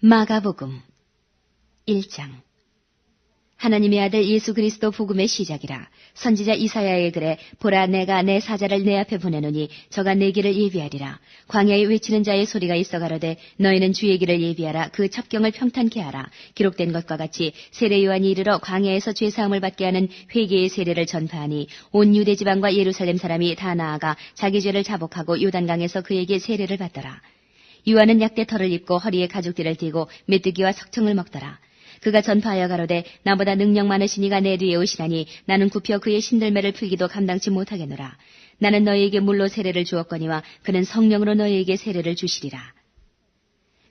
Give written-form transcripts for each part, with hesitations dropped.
마가복음 1장. 하나님의 아들 예수 그리스도 복음의 시작이라. 선지자 이사야의 글에 보라 내가 내 사자를 내 앞에 보내노니 저가 내 길을 예비하리라. 광야에 외치는 자의 소리가 있어 가로되 너희는 주의 길을 예비하라. 그 첩경을 평탄케 하라. 기록된 것과 같이 세례 요한이 이르러 광야에서 죄사함을 받게 하는 회개의 세례를 전파하니 온 유대 지방과 예루살렘 사람이 다 나아가 자기 죄를 자복하고 요단강에서 그에게 세례를 받더라. 요한은 약대 털을 입고 허리에 가죽띠를 띠고 메뚜기와 석청을 먹더라. 그가 전파하여 가로되 나보다 능력 많으신 이가 내 뒤에 오시나니 나는 굽혀 그의 신들매를 풀기도 감당치 못하겠노라. 나는 너희에게 물로 세례를 주었거니와 그는 성령으로 너희에게 세례를 주시리라.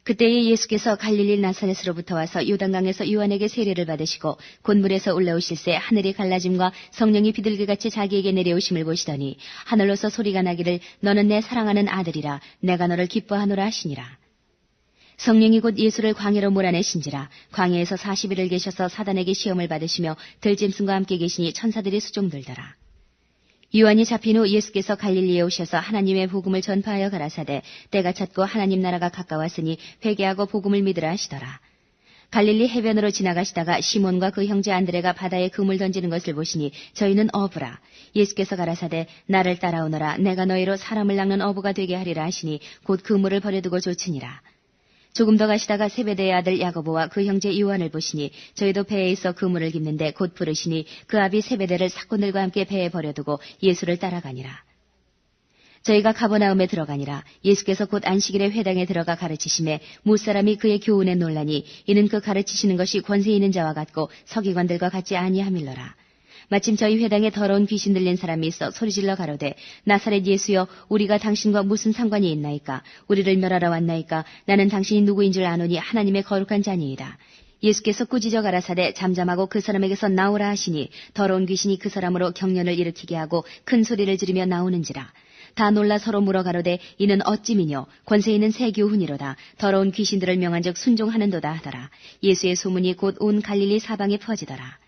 그때에 예수께서 갈릴리 나사렛으로부터 와서 요단강에서 요한에게 세례를 받으시고 곧 물에서 올라오실새 하늘이 갈라짐과 성령이 비둘기같이 자기에게 내려오심을 보시더니 하늘로서 소리가 나기를 너는 내 사랑하는 아들이라 내가 너를 기뻐하노라 하시니라. 성령이 곧 예수를 광야로 몰아내신지라. 광야에서 40일을 계셔서 사단에게 시험을 받으시며 들짐승과 함께 계시니 천사들이 수종들더라. 요한이 잡힌 후 예수께서 갈릴리에 오셔서 하나님의 복음을 전파하여 가라사대 때가 찼고 하나님 나라가 가까웠으니 회개하고 복음을 믿으라 하시더라. 갈릴리 해변으로 지나가시다가 시몬과 그 형제 안드레가 바다에 그물 던지는 것을 보시니 저희는 어부라. 예수께서 가라사대 나를 따라오너라. 내가 너희로 사람을 낚는 어부가 되게 하리라 하시니 곧 그물을 버려두고 쫓으니라. 조금 더 가시다가 세베대의 아들 야고보와 그 형제 요한을 보시니 저희도 배에 있어 그물을 깁는데 곧 부르시니 그 아비 세베대를 사꾼들과 함께 배에 버려두고 예수를 따라가니라. 저희가 가버나움에 들어가니라. 예수께서 곧 안식일에 회당에 들어가 가르치심에 무사람이 그의 교훈에 놀라니 이는 그 가르치시는 것이 권세 있는 자와 같고 서기관들과 같지 아니함일러라. 마침 저희 회당에 더러운 귀신 들린 사람이 있어 소리질러 가로되 나사렛 예수여 우리가 당신과 무슨 상관이 있나이까. 우리를 멸하러 왔나이까. 나는 당신이 누구인 줄 아노니 하나님의 거룩한 자니이다. 예수께서 꾸짖어 가라사대 잠잠하고 그 사람에게서 나오라 하시니 더러운 귀신이 그 사람으로 경련을 일으키게 하고 큰 소리를 지르며 나오는지라. 다 놀라 서로 물어 가로되 이는 어찌미뇨. 권세 있는 새 교훈이로다. 더러운 귀신들을 명한즉 순종하는도다 하더라. 예수의 소문이 곧 온 갈릴리 사방에 퍼지더라.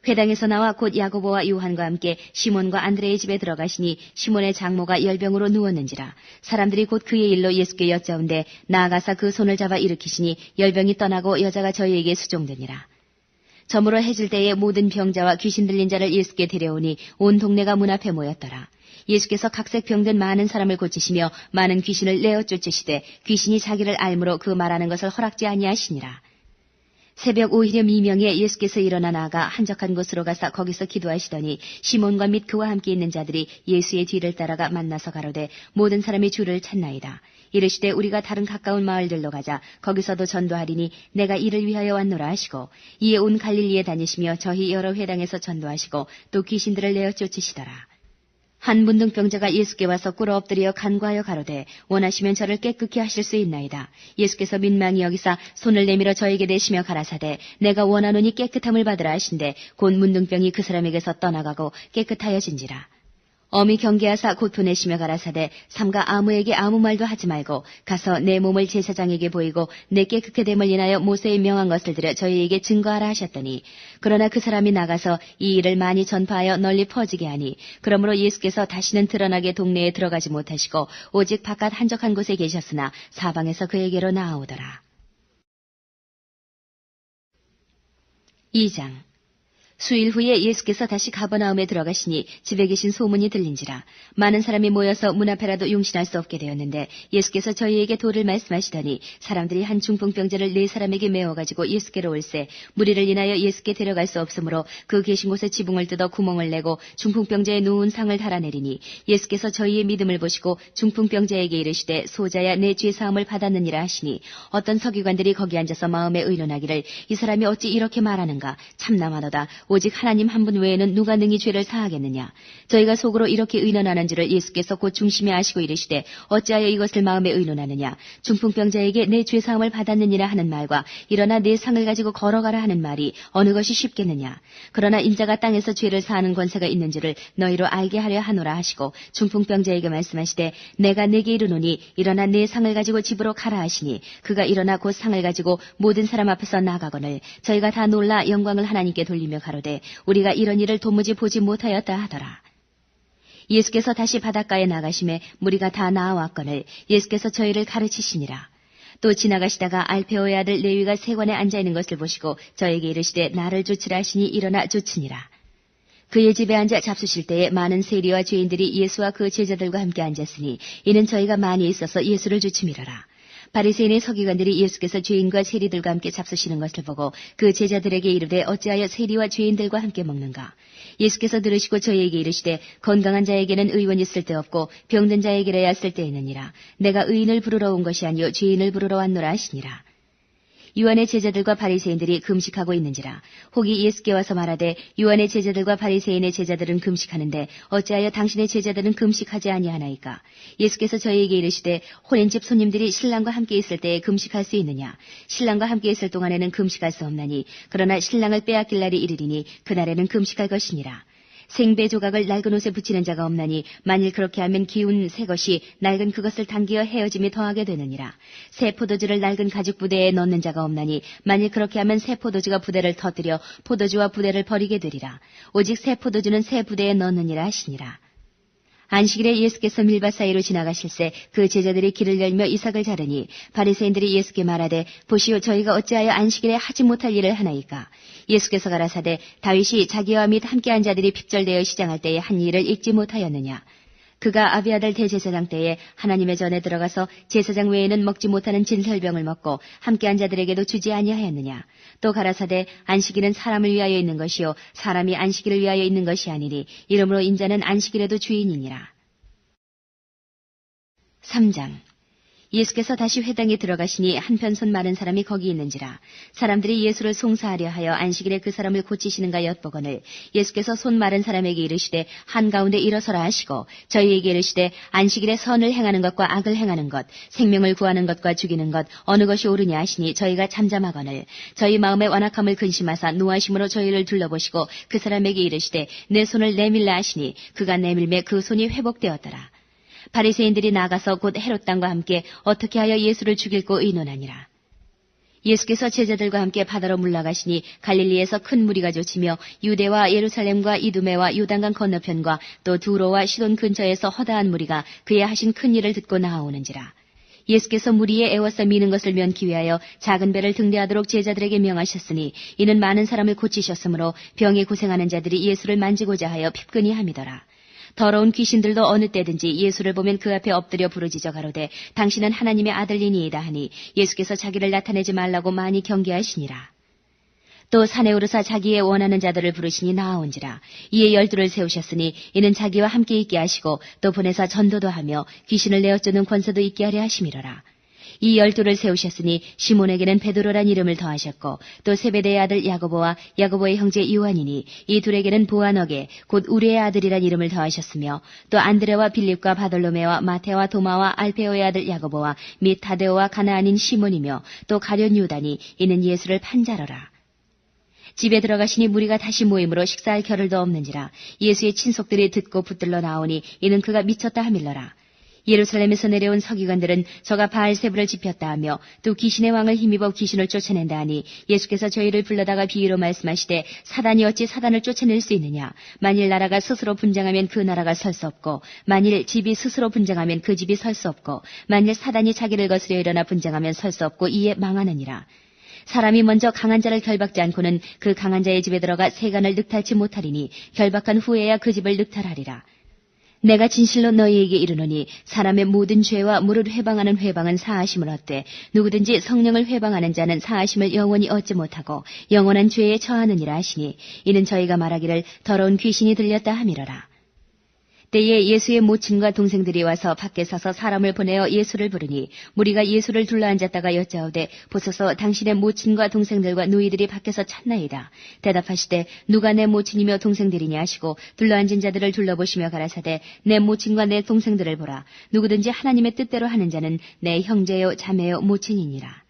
회당에서 나와 곧 야고보와 요한과 함께 시몬과 안드레의 집에 들어가시니 시몬의 장모가 열병으로 누웠는지라. 사람들이 곧 그의 일로 예수께 여짜온데 나아가사 그 손을 잡아 일으키시니 열병이 떠나고 여자가 저희에게 수종되니라. 저물어 해질 때에 모든 병자와 귀신 들린 자를 예수께 데려오니 온 동네가 문 앞에 모였더라. 예수께서 각색 병든 많은 사람을 고치시며 많은 귀신을 내어 쫓으시되 귀신이 자기를 알므로 그 말하는 것을 허락지 아니하시니라. 새벽 오히려 미명에 예수께서 일어나 나아가 한적한 곳으로 가서 거기서 기도하시더니 시몬과 및 그와 함께 있는 자들이 예수의 뒤를 따라가 만나서 가로되 모든 사람이 주를 찾나이다. 이르시되 우리가 다른 가까운 마을들로 가자. 거기서도 전도하리니 내가 이를 위하여 왔노라 하시고 이에 온 갈릴리에 다니시며 저희 여러 회당에서 전도하시고 또 귀신들을 내어 쫓으시더라. 한 문둥병자가 예수께 와서 꿇어 엎드려 간구하여 가로되 원하시면 저를 깨끗게 하실 수 있나이다. 예수께서 민망히 여기사 손을 내밀어 저에게 대시며 가라사대 내가 원하노니 깨끗함을 받으라 하신대 곧 문둥병이 그 사람에게서 떠나가고 깨끗하여진지라. 엄히 경계하사 곧 보내시며 가라사대 삼가 아무에게 아무 말도 하지 말고 가서 내 몸을 제사장에게 보이고 내 깨끗게 됨을 인하여 모세의 명한 것을 들여 저희에게 증거하라 하셨더니 그러나 그 사람이 나가서 이 일을 많이 전파하여 널리 퍼지게 하니 그러므로 예수께서 다시는 드러나게 동네에 들어가지 못하시고 오직 바깥 한적한 곳에 계셨으나 사방에서 그에게로 나아오더라. 2장. 수일 후에 예수께서 다시 가버나움에 들어가시니 집에 계신 소문이 들린지라. 많은 사람이 모여서 문 앞에라도 용신할 수 없게 되었는데 예수께서 저희에게 도를 말씀하시더니 사람들이 한 중풍병자를 4사람에게 메워가지고 예수께로 올세 무리를 인하여 예수께 데려갈 수 없으므로 그 계신 곳에 지붕을 뜯어 구멍을 내고 중풍병자의 누운 상을 달아내리니 예수께서 저희의 믿음을 보시고 중풍병자에게 이르시되 소자야 내 죄사함을 받았느니라 하시니 어떤 서기관들이 거기 앉아서 마음에 의논하기를 이 사람이 어찌 이렇게 말하는가 참남하도다. 오직 하나님 한 분 외에는 누가 능히 죄를 사하겠느냐. 저희가 속으로 이렇게 의논하는 줄을 예수께서 곧 중심에 아시고 이르시되 어찌하여 이것을 마음에 의논하느냐. 중풍병자에게 내 죄사함을 받았느니라 하는 말과 일어나 내 상을 가지고 걸어가라 하는 말이 어느 것이 쉽겠느냐. 그러나 인자가 땅에서 죄를 사하는 권세가 있는 줄을 너희로 알게 하려 하노라 하시고 중풍병자에게 말씀하시되 내가 네게 이르노니 일어나 내 상을 가지고 집으로 가라 하시니 그가 일어나 곧 상을 가지고 모든 사람 앞에서 나가거늘 저희가 다 놀라 영광을 하나님께 돌리며 가로되 우리가 이런 일을 도무지 보지 못하였다 하더라. 예수께서 다시 바닷가에 나가심에 무리가 다 나아왔거늘 예수께서 저희를 가르치시니라. 또 지나가시다가 알페오의 아들 레위가 세관에 앉아있는 것을 보시고 저에게 이르시되 나를 쫓으라 하시니 일어나 쫓으니라. 그의 집에 앉아 잡수실 때에 많은 세리와 죄인들이 예수와 그 제자들과 함께 앉았으니 이는 저희가 많이 있어서 예수를 쫓음이러라. 바리새인의 서기관들이 예수께서 죄인과 세리들과 함께 잡수시는 것을 보고 그 제자들에게 이르되 어찌하여 세리와 죄인들과 함께 먹는가? 예수께서 들으시고 저희에게 이르시되 건강한 자에게는 의원이 쓸데없고 병든 자에게라야 쓸데있느니라. 내가 의인을 부르러 온 것이 아니요 죄인을 부르러 왔노라 하시니라. 요한의 제자들과 바리새인들이 금식하고 있는지라. 혹이 예수께 와서 말하되 요한의 제자들과 바리새인의 제자들은 금식하는데 어찌하여 당신의 제자들은 금식하지 아니하나이까? 예수께서 저희에게 이르시되 혼인집 손님들이 신랑과 함께 있을 때에 금식할 수 있느냐? 신랑과 함께 있을 동안에는 금식할 수 없나니 그러나 신랑을 빼앗길 날이 이르리니 그날에는 금식할 것이니라. 생배 조각을 낡은 옷에 붙이는 자가 없나니 만일 그렇게 하면 기운 새 것이 낡은 그것을 당기어 헤어짐이 더하게 되느니라. 새 포도주를 낡은 가죽 부대에 넣는 자가 없나니 만일 그렇게 하면 새 포도주가 부대를 터뜨려 포도주와 부대를 버리게 되리라. 오직 새 포도주는 새 부대에 넣느니라 하시니라. 안식일에 예수께서 밀밭 사이로 지나가실새 그 제자들이 길을 열며 이삭을 자르니 바리새인들이 예수께 말하되 보시오 저희가 어찌하여 안식일에 하지 못할 일을 하나이까? 예수께서 가라사대 다윗이 자기와 및 함께한 자들이 핍절되어 시장할 때에 한 일을 읽지 못하였느냐? 그가 아비아달 대제사장 때에 하나님의 전에 들어가서 제사장 외에는 먹지 못하는 진설병을 먹고 함께한 자들에게도 주지 아니하였느냐? 또 가라사대 안식일은 사람을 위하여 있는 것이요 사람이 안식일을 위하여 있는 것이 아니니 이러므로 인자는 안식일에도 주인이니라. 3장. 예수께서 다시 회당에 들어가시니 한편 손 마른 사람이 거기 있는지라. 사람들이 예수를 송사하려 하여 안식일에 그 사람을 고치시는가 엿보거늘 예수께서 손 마른 사람에게 이르시되 한가운데 일어서라 하시고 저희에게 이르시되 안식일에 선을 행하는 것과 악을 행하는 것 생명을 구하는 것과 죽이는 것 어느 것이 옳으냐 하시니 저희가 잠잠하거늘 저희 마음의 완악함을 근심하사 노하심으로 저희를 둘러보시고 그 사람에게 이르시되 내 손을 내밀라 하시니 그가 내밀매 그 손이 회복되었더라. 바리새인들이 나가서 곧 헤롯 당과 함께 어떻게 하여 예수를 죽일고 의논하니라. 예수께서 제자들과 함께 바다로 물러가시니 갈릴리에서 큰 무리가 쫓으며 유대와 예루살렘과 이두메와 요단강 건너편과 또 두로와 시돈 근처에서 허다한 무리가 그의 하신 큰 일을 듣고 나아오는지라. 예수께서 무리에 애워싸 미는 것을 면기 위하여 작은 배를 등대하도록 제자들에게 명하셨으니 이는 많은 사람을 고치셨으므로 병에 고생하는 자들이 예수를 만지고자 하여 핍근히 함이더라. 더러운 귀신들도 어느 때든지 예수를 보면 그 앞에 엎드려 부르짖어 가로되 당신은 하나님의 아들이니이다 하니 예수께서 자기를 나타내지 말라고 많이 경계하시니라. 또 산에 오르사 자기의 원하는 자들을 부르시니 나아온지라. 이에 12를 세우셨으니 이는 자기와 함께 있게 하시고 또 보내사 전도도 하며 귀신을 내어쫓는 권세도 있게 하려 하심이로라. 이 12를 세우셨으니 시몬에게는 베드로란 이름을 더하셨고 또 세베대의 아들 야고보와 야고보의 형제 요한이니 이 둘에게는 보아너게 곧 우리의 아들이란 이름을 더하셨으며 또 안드레와 빌립과 바돌로메와 마테와 도마와 알페오의 아들 야고보와 및 다데오와 가나안인 시몬이며 또 가룟 유다니 이는 예수를 판자러라. 집에 들어가시니 무리가 다시 모임으로 식사할 겨를도 없는지라. 예수의 친속들이 듣고 붙들러 나오니 이는 그가 미쳤다 하밀러라. 예루살렘에서 내려온 서기관들은 저가 바알세불을 지폈다 하며 또 귀신의 왕을 힘입어 귀신을 쫓아낸다 하니 예수께서 저희를 불러다가 비유로 말씀하시되 사단이 어찌 사단을 쫓아낼 수 있느냐. 만일 나라가 스스로 분쟁하면 그 나라가 설 수 없고 만일 집이 스스로 분쟁하면 그 집이 설 수 없고 만일 사단이 자기를 거스려 일어나 분쟁하면 설 수 없고 이에 망하느니라. 사람이 먼저 강한 자를 결박지 않고는 그 강한 자의 집에 들어가 세간을 늑탈치 못하리니 결박한 후에야 그 집을 늑탈하리라. 내가 진실로 너희에게 이르노니 사람의 모든 죄와 물을 회방하는 회방은 사하심을 얻되 누구든지 성령을 회방하는 자는 사하심을 영원히 얻지 못하고 영원한 죄에 처하느니라 하시니 이는 저희가 말하기를 더러운 귀신이 들렸다 함이러라. 때에 예수의 모친과 동생들이 와서 밖에 서서 사람을 보내어 예수를 부르니 무리가 예수를 둘러앉았다가 여짜오되 보소서 당신의 모친과 동생들과 누이들이 밖에서 찾나이다. 대답하시되 누가 내 모친이며 동생들이냐 하시고 둘러앉은 자들을 둘러보시며 가라사대 내 모친과 내 동생들을 보라. 누구든지 하나님의 뜻대로 하는 자는 내 형제요 자매요 모친이니라.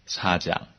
4장.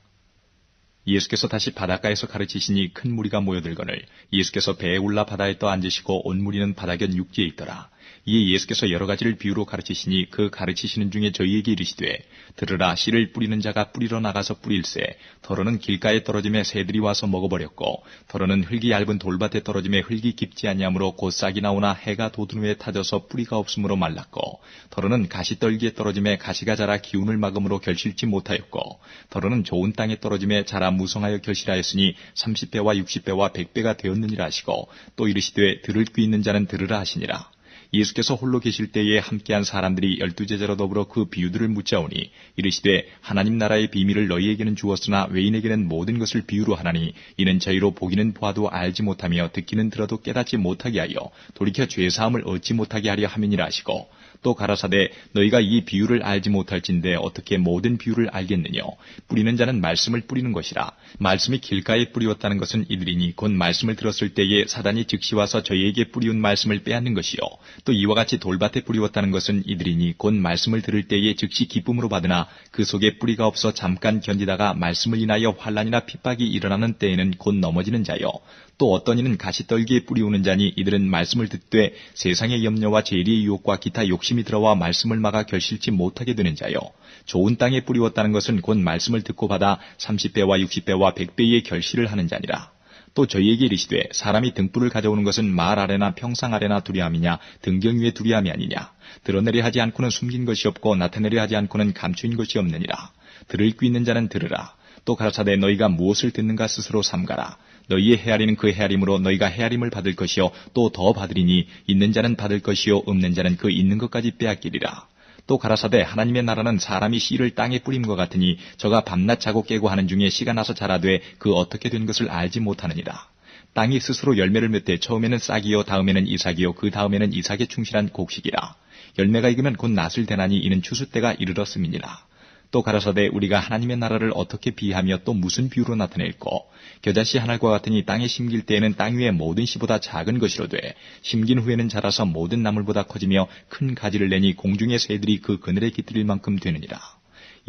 예수께서 다시 바닷가에서 가르치시니 큰 무리가 모여들거늘 예수께서 배에 올라 바다에 떠 앉으시고 온 무리는 바다견 육지에 있더라. 이에 예수께서 여러 가지를 비유로 가르치시니 그 가르치시는 중에 저희에게 이르시되 들으라 씨를 뿌리는 자가 뿌리러 나가서 뿌릴새 더러는 길가에 떨어짐에 새들이 와서 먹어버렸고 더러는 흙이 얇은 돌밭에 떨어짐에 흙이 깊지 아니하므로 곧 싹이 나오나 해가 돋은 후에 타져서 뿌리가 없으므로 말랐고 더러는 가시떨기에 떨어짐에 가시가 자라 기운을 막음으로 결실치 못하였고 더러는 좋은 땅에 떨어짐에 자라 무성하여 결실하였으니 30배와 60배와 100배가 되었느니라 하시고 또 이르시되 들을 귀 있는 자는 들으라 하시니라. 예수께서 홀로 계실 때에 함께한 사람들이 12제자로 더불어 그 비유들을 묻자오니 이르시되 하나님 나라의 비밀을 너희에게는 주었으나 외인에게는 모든 것을 비유로 하나니 이는 저희로 보기는 보아도 알지 못하며 듣기는 들어도 깨닫지 못하게 하여 돌이켜 죄사함을 얻지 못하게 하려 함이니라 하시고 또 가라사대 너희가 이 비유를 알지 못할진대 어떻게 모든 비유를 알겠느냐. 뿌리는 자는 말씀을 뿌리는 것이라. 말씀이 길가에 뿌리웠다는 것은 이들이니 곧 말씀을 들었을 때에 사단이 즉시 와서 저희에게 뿌리운 말씀을 빼앗는 것이요 또 이와 같이 돌밭에 뿌리웠다는 것은 이들이니 곧 말씀을 들을 때에 즉시 기쁨으로 받으나 그 속에 뿌리가 없어 잠깐 견디다가 말씀을 인하여 환난이나 핍박이 일어나는 때에는 곧 넘어지는 자요 또 어떤 이는 가시떨기에 뿌리우는 자니 이들은 말씀을 듣되 세상의 염려와 재리의 유혹과 기타 욕심이 들어와 말씀을 막아 결실치 못하게 되는 자요 좋은 땅에 뿌리웠다는 것은 곧 말씀을 듣고 받아 30배와 60배와 100배의 결실을 하는 자니라. 또 저희에게 이르시되 사람이 등불을 가져오는 것은 말 아래나 평상 아래나 두려함이냐 등경 위에 두려함이 아니냐. 드러내려 하지 않고는 숨긴 것이 없고 나타내려 하지 않고는 감추인 것이 없느니라. 들을 귀 있는 자는 들으라. 또 가라사대 너희가 무엇을 듣는가 스스로 삼가라. 너희의 헤아리는 그 헤아림으로 너희가 헤아림을 받을 것이요 또 더 받으리니 있는 자는 받을 것이요 없는 자는 그 있는 것까지 빼앗기리라. 또 가라사대 하나님의 나라는 사람이 씨를 땅에 뿌림과 같으니 저가 밤낮 자고 깨고 하는 중에 씨가 나서 자라되 그 어떻게 된 것을 알지 못하느니라. 땅이 스스로 열매를 맺되 처음에는 싹이요 다음에는 이삭이요 그 다음에는 이삭에 충실한 곡식이라. 열매가 익으면 곧 낫을 대나니 이는 추수 때가 이르렀음이니라. 또 가라사대 우리가 하나님의 나라를 어떻게 비하며 또 무슨 비유로 나타낼꼬. 겨자씨 한 알과 같으니 땅에 심길 때에는 땅 위에 모든 씨보다 작은 것이로되 심긴 후에는 자라서 모든 나물보다 커지며 큰 가지를 내니 공중의 새들이 그 그늘에 깃들일 만큼 되느니라.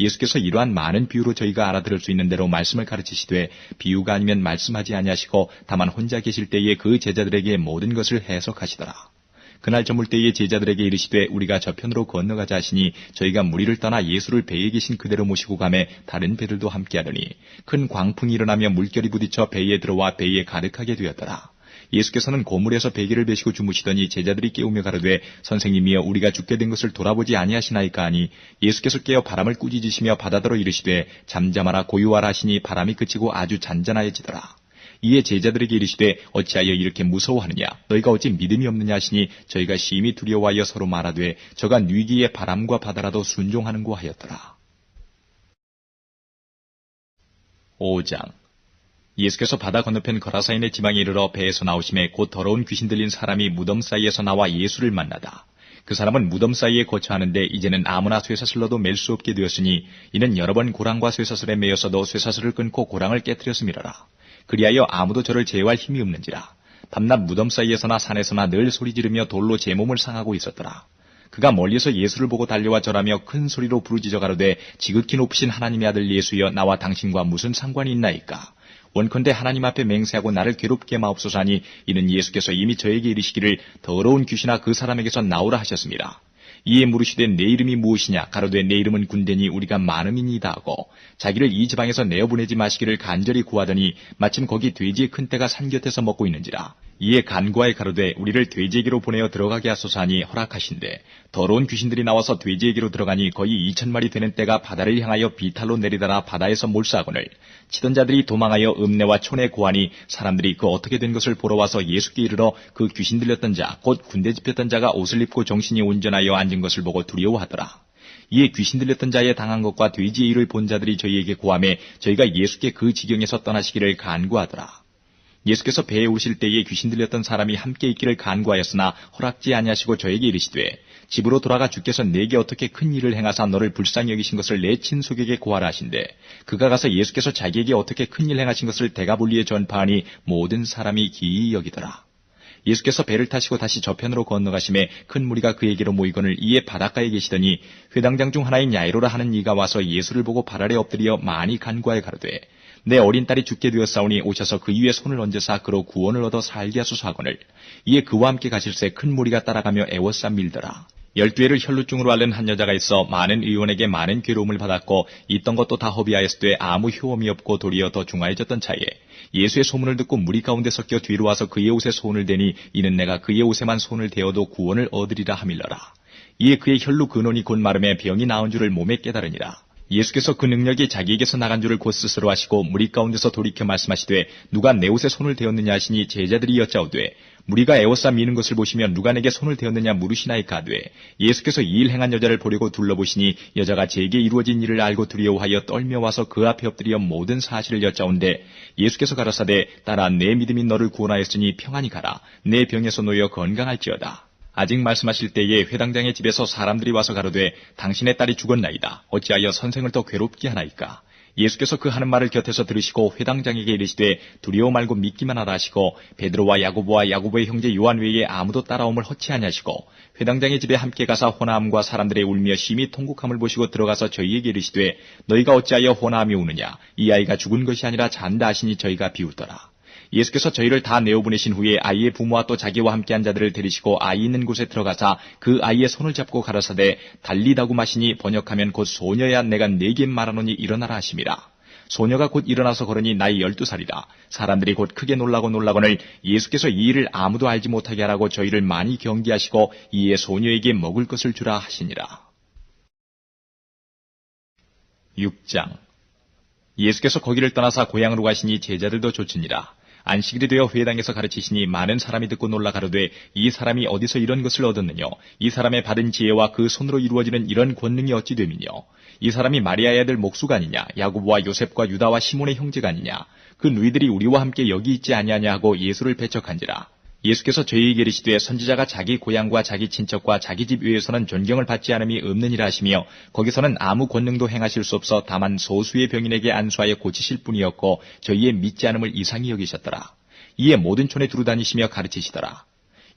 예수께서 이러한 많은 비유로 저희가 알아들을 수 있는 대로 말씀을 가르치시되 비유가 아니면 말씀하지 아니하시고 다만 혼자 계실 때에 그 제자들에게 모든 것을 해석하시더라. 그날 저물 때에 제자들에게 이르시되 우리가 저편으로 건너가자 하시니 저희가 무리를 떠나 예수를 배에 계신 그대로 모시고 가매 다른 배들도 함께하더니 큰 광풍이 일어나며 물결이 부딪혀 배에 들어와 배에 가득하게 되었더라. 예수께서는 고물에서 베개를 베시고 주무시더니 제자들이 깨우며 가로되 선생님이여 우리가 죽게 된 것을 돌아보지 아니하시나이까 하니 예수께서 깨어 바람을 꾸짖으시며 바다더러 이르시되 잠잠하라 고요하라 하시니 바람이 그치고 아주 잔잔하여지더라. 이에 제자들에게 이르시되 어찌하여 이렇게 무서워하느냐 너희가 어찌 믿음이 없느냐 하시니 저희가 심히 두려워하여 서로 말하되 저가 뉘기에 바람과 바다라도 순종하는고 하였더라. 5장 예수께서 바다 건너편 거라사인의 지방에 이르러 배에서 나오심에 곧 더러운 귀신 들린 사람이 무덤 사이에서 나와 예수를 만나다. 그 사람은 무덤 사이에 거처하는데 이제는 아무나 쇠사슬로도 맬 수 없게 되었으니 이는 여러 번 고랑과 쇠사슬에 매여서도 쇠사슬을 끊고 고랑을 깨뜨렸음이라라. 그리하여 아무도 저를 제어할 힘이 없는지라. 밤낮 무덤 사이에서나 산에서나 늘 소리 지르며 돌로 제 몸을 상하고 있었더라. 그가 멀리서 예수를 보고 달려와 절하며 큰 소리로 부르짖어 가로되 지극히 높으신 하나님의 아들 예수여 나와 당신과 무슨 상관이 있나이까. 원컨대 하나님 앞에 맹세하고 나를 괴롭게 마옵소서 하니 이는 예수께서 이미 저에게 이르시기를 더러운 귀신아 그 사람에게서 나오라 하셨습니다. 이에 물으시되 내 이름이 무엇이냐 가로되 내 이름은 군대니 우리가 많음이니이다 하고 자기를 이 지방에서 내어보내지 마시기를 간절히 구하더니 마침 거기 돼지의 큰 떼가 산 곁에서 먹고 있는지라. 이에 간구하여 가로되 우리를 돼지에게로 보내어 들어가게 하소서 하니 허락하신대 더러운 귀신들이 나와서 돼지에게로 들어가니 거의 2,000마리 되는 떼가 바다를 향하여 비탈로 내리다가 바다에서 몰수하거늘 치던 자들이 도망하여 읍내와 촌에 고하니 사람들이 그 어떻게 된 것을 보러 와서 예수께 이르러 그 귀신 들렸던 자 곧 군대 집혔던 자가 옷을 입고 정신이 온전하여 앉은 것을 보고 두려워하더라. 이에 귀신 들렸던 자의 당한 것과 돼지의 일을 본 자들이 저희에게 고하매 저희가 예수께 그 지경에서 떠나시기를 간구하더라. 예수께서 배에 오실 때에 귀신 들렸던 사람이 함께 있기를 간구하였으나 허락지 아니하시고 저에게 이르시되 집으로 돌아가 주께서 내게 어떻게 큰 일을 행하사 너를 불쌍히 여기신 것을 내 친속에게 고하라 하신대 그가 가서 예수께서 자기에게 어떻게 큰 일 행하신 것을 데가볼리에 전파하니 모든 사람이 기이 여기더라. 예수께서 배를 타시고 다시 저편으로 건너가심에 큰 무리가 그에게로 모이거늘 이에 바닷가에 계시더니 회당장 중 하나인 야이로라 하는 이가 와서 예수를 보고 발 아래 엎드려 많이 간구하여 가로되 내 어린 딸이 죽게 되었사오니 오셔서 그 위에 손을 얹으사 그로 구원을 얻어 살게 하소서 하거늘 이에 그와 함께 가실새 큰 무리가 따라가며 애워싸 밀더라. 12해를 혈루증으로 앓는 한 여자가 있어 많은 의원에게 많은 괴로움을 받았고 있던 것도 다 허비하였으되 아무 효험이 없고 도리어 더 중하여졌던 차에 예수의 소문을 듣고 무리 가운데 섞여 뒤로 와서 그의 옷에 손을 대니 이는 내가 그의 옷에만 손을 대어도 구원을 얻으리라 하밀러라. 이에 그의 혈루 근원이 곧 마름에 병이 나은 줄을 몸에 깨달으니라. 예수께서 그 능력이 자기에게서 나간 줄을 곧 스스로 하시고 무리 가운데서 돌이켜 말씀하시되 누가 내 옷에 손을 대었느냐 하시니 제자들이 여짜오되 무리가 에워싸 미는 것을 보시며 누가 내게 손을 대었느냐 물으시나이까 하되 예수께서 이 일 행한 여자를 보려고 둘러보시니 여자가 제게 이루어진 일을 알고 두려워하여 떨며 와서 그 앞에 엎드려 모든 사실을 여짜온데 예수께서 가라사대 딸아 내 믿음이 너를 구원하였으니 평안히 가라 내 병에서 놓여 건강할지어다. 아직 말씀하실 때에 회당장의 집에서 사람들이 와서 가로되 당신의 딸이 죽었나이다. 어찌하여 선생을 더 괴롭게 하나이까. 예수께서 그 하는 말을 곁에서 들으시고 회당장에게 이르시되 두려워 말고 믿기만 하라 하시고 베드로와 야고보의 형제 요한 외에 아무도 따라옴을 허치 아니하시고 회당장의 집에 함께 가사 호나함과 사람들의 울며 심히 통곡함을 보시고 들어가서 저희에게 이르시되 너희가 어찌하여 호나함이 우느냐 이 아이가 죽은 것이 아니라 잔다 하시니 저희가 비웃더라. 예수께서 저희를 다 내어보내신 후에 아이의 부모와 또 자기와 함께한 자들을 데리시고 아이 있는 곳에 들어가사 그 아이의 손을 잡고 가라사대 달리다고 마시니 번역하면 곧 소녀야 내가 네게 말하노니 일어나라 하심이라. 소녀가 곧 일어나서 걸으니 나이 12살이라. 사람들이 곧 크게 놀라거늘 예수께서 이 일을 아무도 알지 못하게 하라고 저희를 많이 경계하시고 이에 소녀에게 먹을 것을 주라 하시니라. 6장 예수께서 거기를 떠나사 고향으로 가시니 제자들도 좇으니라. 안식일이 되어 회당에서 가르치시니 많은 사람이 듣고 놀라 가로되 이 사람이 어디서 이런 것을 얻었느냐 이 사람의 받은 지혜와 그 손으로 이루어지는 이런 권능이 어찌 됨이냐 이 사람이 마리아의 아들 목수가 아니냐 야고보와 요셉과 유다와 시몬의 형제가 아니냐 그 누이들이 우리와 함께 여기 있지 아니하냐 하고 예수를 배척한지라. 예수께서 저희에게 이르시되 선지자가 자기 고향과 자기 친척과 자기 집 위에서는 존경을 받지 않음이 없느니라 하시며 거기서는 아무 권능도 행하실 수 없어 다만 소수의 병인에게 안수하여 고치실 뿐이었고 저희의 믿지 않음을 이상히 여기셨더라. 이에 모든 촌에 두루다니시며 가르치시더라.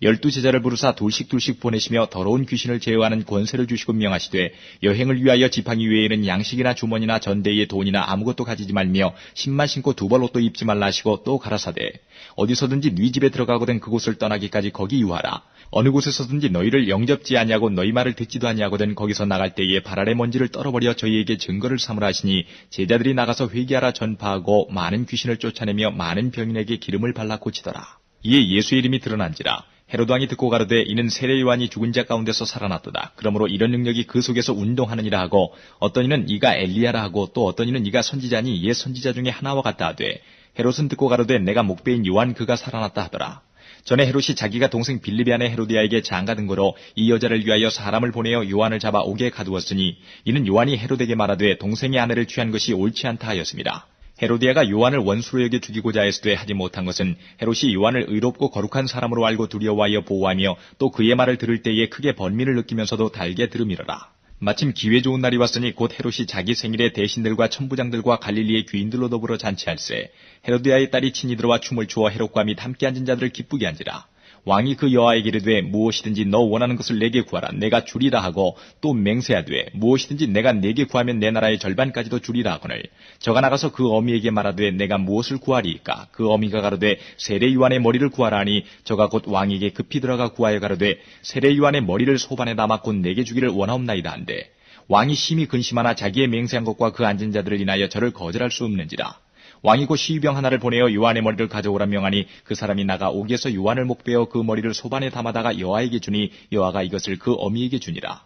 12제자를 부르사 둘씩 보내시며 더러운 귀신을 제어하는 권세를 주시고 명하시되 여행을 위하여 지팡이 외에는 양식이나 주머니나 전대의 돈이나 아무것도 가지지 말며 신만 신고 두 벌 옷도 입지 말라 하시고 또 가라사대 어디서든지 네 집에 들어가거든 그곳을 떠나기까지 거기 유하라. 어느 곳에서든지 너희를 영접지 아니하고 너희 말을 듣지도 아니하거든 거기서 나갈 때에 발 아래 먼지를 떨어버려 저희에게 증거를 삼으라 하시니 제자들이 나가서 회개하라 전파하고 많은 귀신을 쫓아내며 많은 병인에게 기름을 발라 고치더라. 이에 예수의 이름이 드러난지라. 헤로드 왕이 듣고 가로되 이는 세례 요한이 죽은 자 가운데서 살아났도다. 그러므로 이런 능력이 그 속에서 운동하느니라 하고 어떤 이는 이가 엘리야라 하고 또 어떤 이는 이가 선지자니 옛 선지자 중에 하나와 같다 하되 헤롯은 듣고 가로되 내가 목배인 요한 그가 살아났다 하더라. 전에 헤롯이 자기가 동생 빌립의 아내 헤로디아에게 장가든 거로 이 여자를 위하여 사람을 보내어 요한을 잡아 옥에 가두었으니 이는 요한이 헤롯에게 말하되 동생의 아내를 취한 것이 옳지 않다 하였습니다. 헤로디아가 요한을 원수로 여겨 죽이고자 했으되 하지 못한 것은 헤롯이 요한을 의롭고 거룩한 사람으로 알고 두려워하여 보호하며 또 그의 말을 들을 때에 크게 번민을 느끼면서도 달게 들음이러라. 마침 기회 좋은 날이 왔으니 곧 헤롯이 자기 생일에 대신들과 천부장들과 갈릴리의 귀인들로 더불어 잔치할세 헤로디아의 딸이 친히 들어와 춤을 추어 헤롯과 및 함께 앉은 자들을 기쁘게 한지라. 왕이 그 여아에게 이르되 무엇이든지 너 원하는 것을 내게 구하라 내가 주리라 하고 또 맹세하되 무엇이든지 내가 내게 구하면 내 나라의 절반까지도 주리라 하거늘 저가 나가서 그 어미에게 말하되 내가 무엇을 구하리이까 그 어미가 가로되 세례 요한의 머리를 구하라 하니 저가 곧 왕에게 급히 들어가 구하여 가로되 세례 요한의 머리를 소반에 담아 곧 내게 주기를 원하옵나이다 한데 왕이 심히 근심하나 자기의 맹세한 것과 그 앉은 자들을 인하여 저를 거절할 수 없는지라. 왕이 곧 시위병 하나를 보내어 요한의 머리를 가져오라 명하니 그 사람이 나가 옥에서 요한을 목베어 그 머리를 소반에 담아다가 여아에게 주니 여아가 이것을 그 어미에게 주니라.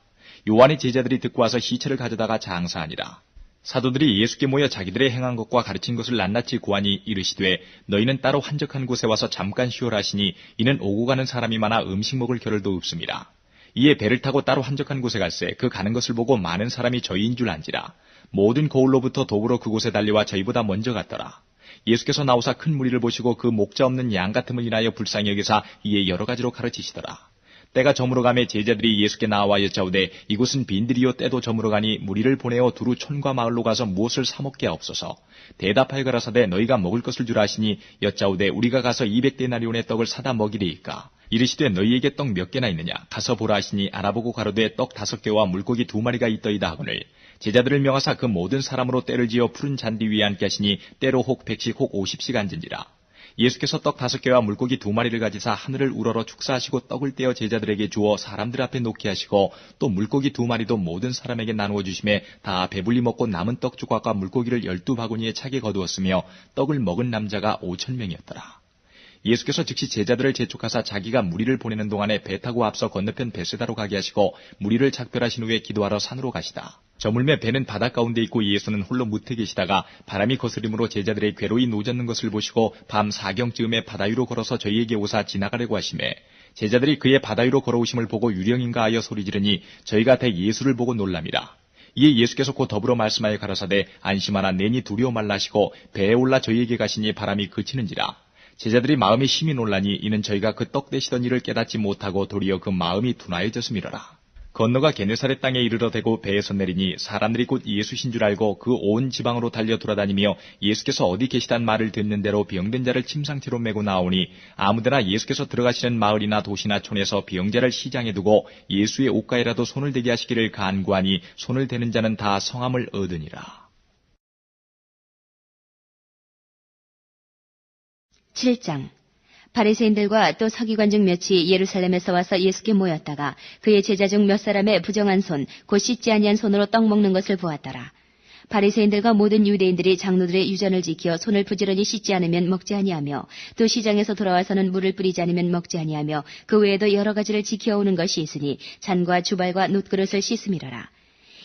요한의 제자들이 듣고 와서 시체를 가져다가 장사하니라. 사도들이 예수께 모여 자기들의 행한 것과 가르친 것을 낱낱이 고하니 이르시되 너희는 따로 한적한 곳에 와서 잠깐 쉬어라 하시니 이는 오고 가는 사람이 많아 음식 먹을 겨를도 없습니다. 이에 배를 타고 따로 한적한 곳에 갈새 그 가는 것을 보고 많은 사람이 저희인 줄 안지라. 모든 거울로부터 도구로 그곳에 달려와 저희보다 먼저 갔더라. 예수께서 나오사 큰 무리를 보시고 그 목자 없는 양 같음을 인하여 불쌍히 여기사 이에 여러 가지로 가르치시더라. 때가 저물어가매 제자들이 예수께 나와 여짜오되 이곳은 빈들이요 때도 저물어가니 무리를 보내어 두루 촌과 마을로 가서 무엇을 사 먹게 하옵소서. 대답하여 가라사대 너희가 먹을 것을 주라 하시니 여짜오되 우리가 가서 200데나리온의 떡을 사다 먹이리이까. 이르시되 너희에게 떡 몇 개나 있느냐 가서 보라 하시니 알아보고 가로되 떡 5개와 물고기 2마리가 있더이다 하거늘 제자들을 명하사 그 모든 사람으로 때를 지어 푸른 잔디 위에 앉게 하시니 때로 혹 100씩 혹 50씩 앉은지라. 예수께서 떡 5개와 물고기 2마리를 가지사 하늘을 우러러 축사하시고 떡을 떼어 제자들에게 주어 사람들 앞에 놓게 하시고 또 물고기 2마리도 모든 사람에게 나누어 주심에 다 배불리 먹고 남은 떡 조각과 물고기를 12바구니에 차게 거두었으며 떡을 먹은 남자가 5,000명이었더라. 예수께서 즉시 제자들을 재촉하사 자기가 무리를 보내는 동안에 배 타고 앞서 건너편 베세다로 가게 하시고 무리를 작별하신 후에 기도하러 산으로 가시다. 저물매 배는 바닷 가운데 있고 예수는 홀로 무태 계시다가 바람이 거스림으로 제자들의 괴로이 노젓는 것을 보시고 밤 4경쯤에 바다 위로 걸어서 저희에게 오사 지나가려고 하시매 제자들이 그의 바다 위로 걸어오심을 보고 유령인가 하여 소리지르니 저희가 대 예수를 보고 놀랍니다. 이에 예수께서 곧 더불어 말씀하여 가라사대 안심하라 내니 두려워 말라 하시고 배에 올라 저희에게 가시니 바람이 그치는지라. 제자들이 마음이 심히 놀라니 이는 저희가 그 떡 되시던 일을 깨닫지 못하고 도리어 그 마음이 둔하여졌음이로라. 건너가 게네사렛 땅에 이르러 대고 배에서 내리니 사람들이 곧 예수신 줄 알고 그 온 지방으로 달려 돌아다니며 예수께서 어디 계시단 말을 듣는 대로 병든 자를 침상티로 메고 나오니 아무데나 예수께서 들어가시는 마을이나 도시나 촌에서 병자를 시장에 두고 예수의 옷가에라도 손을 대게 하시기를 간구하니 손을 대는 자는 다 성함을 얻으니라. 7장. 바리새인들과 또 서기관 중 몇이 예루살렘에서 와서 예수께 모였다가 그의 제자 중 몇 사람의 부정한 손, 곧 씻지 아니한 손으로 떡 먹는 것을 보았더라. 바리새인들과 모든 유대인들이 장로들의 유전을 지켜 손을 부지런히 씻지 않으면 먹지 아니하며 또 시장에서 돌아와서는 물을 뿌리지 않으면 먹지 아니하며 그 외에도 여러 가지를 지켜오는 것이 있으니 잔과 주발과 놋그릇을 씻음이라라.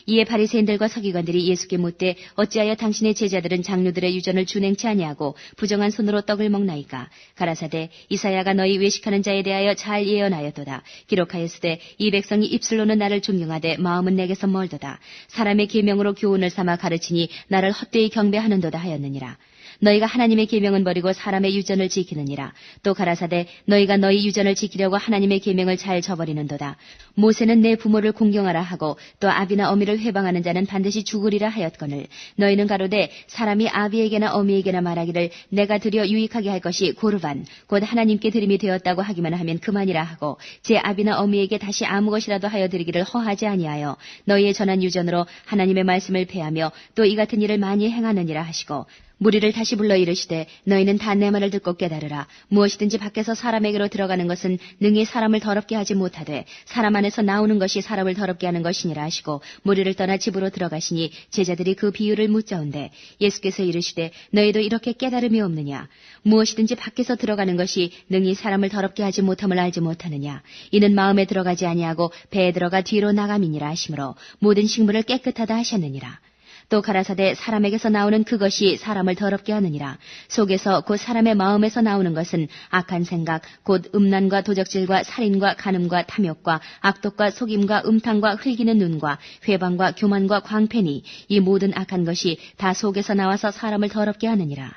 이에 바리새인들과 서기관들이 예수께 묻되 어찌하여 당신의 제자들은 장로들의 유전을 준행치 아니하고 부정한 손으로 떡을 먹나이까. 가라사대 이사야가 너희 외식하는 자에 대하여 잘 예언하였도다. 기록하였으되 이 백성이 입술로는 나를 존경하되 마음은 내게서 멀도다. 사람의 계명으로 교훈을 삼아 가르치니 나를 헛되이 경배하는도다 하였느니라. 너희가 하나님의 계명은 버리고 사람의 유전을 지키느니라. 또 가라사대 너희가 너희 유전을 지키려고 하나님의 계명을 잘 저버리는도다. 모세는 내 부모를 공경하라 하고 또 아비나 어미를 회방하는 자는 반드시 죽으리라 하였거늘 너희는 가로되 사람이 아비에게나 어미에게나 말하기를 내가 드려 유익하게 할 것이 고르반 곧 하나님께 드림이 되었다고 하기만 하면 그만이라 하고 제 아비나 어미에게 다시 아무 것이라도 하여 드리기를 허하지 아니하여 너희의 전한 유전으로 하나님의 말씀을 폐하며 또 이 같은 일을 많이 행하느니라 하시고 무리를 다시 불러 이르시되 너희는 다 내 말을 듣고 깨달으라. 무엇이든지 밖에서 사람에게로 들어가는 것은 능히 사람을 더럽게 하지 못하되 사람 안에서 나오는 것이 사람을 더럽게 하는 것이니라 하시고 무리를 떠나 집으로 들어가시니 제자들이 그 비유를 묻자온데 예수께서 이르시되 너희도 이렇게 깨달음이 없느냐. 무엇이든지 밖에서 들어가는 것이 능히 사람을 더럽게 하지 못함을 알지 못하느냐. 이는 마음에 들어가지 아니하고 배에 들어가 뒤로 나감이니라 하시므로 모든 식물을 깨끗하다 하셨느니라. 또 가라사대 사람에게서 나오는 그것이 사람을 더럽게 하느니라. 속에서 곧 사람의 마음에서 나오는 것은 악한 생각 곧 음란과 도적질과 살인과 간음과 탐욕과 악독과 속임과 음탕과 흘기는 눈과 회방과 교만과 광패니 이 모든 악한 것이 다 속에서 나와서 사람을 더럽게 하느니라.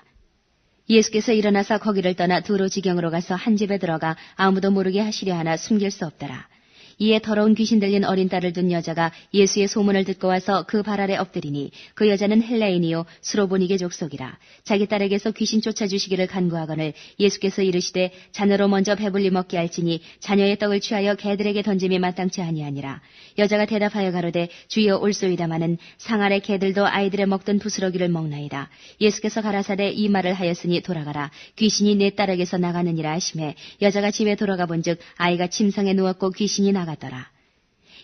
예수께서 일어나서 거기를 떠나 두로 지경으로 가서 한 집에 들어가 아무도 모르게 하시려 하나 숨길 수 없더라. 이에 더러운 귀신 들린 어린 딸을 둔 여자가 예수의 소문을 듣고 와서 그 발 아래 엎드리니 그 여자는 헬라인이요 수로보니게 족속이라. 자기 딸에게서 귀신 쫓아주시기를 간구하거늘 예수께서 이르시되 자녀로 먼저 배불리 먹게 할지니 자녀의 떡을 취하여 개들에게 던짐이 마땅치 아니하니라. 여자가 대답하여 가로되 주여 올소이다마는 상 아래 개들도 아이들의 먹던 부스러기를 먹나이다. 예수께서 가라사대 이 말을 하였으니 돌아가라. 귀신이 내 딸에게서 나가느니라 하시매 여자가 집에 돌아가 본즉 아이가 침상에 누웠고 귀신이 나갔더라.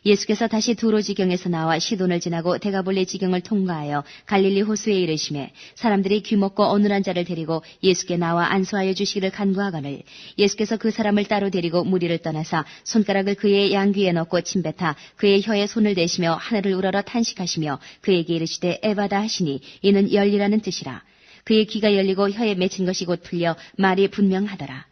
예수께서 다시 두로 지경에서 나와 시돈을 지나고 데가볼리 지경을 통과하여 갈릴리 호수에 이르시매 사람들이 귀먹고 어눌한 자를 데리고 예수께 나와 안수하여 주시기를 간구하거늘 예수께서 그 사람을 따로 데리고 무리를 떠나사 손가락을 그의 양귀에 넣고 침뱉아 그의 혀에 손을 대시며 하늘을 우러러 탄식하시며 그에게 이르시되 에바다 하시니 이는 열리라는 뜻이라. 그의 귀가 열리고 혀에 맺힌 것이 곧 풀려 말이 분명하더라.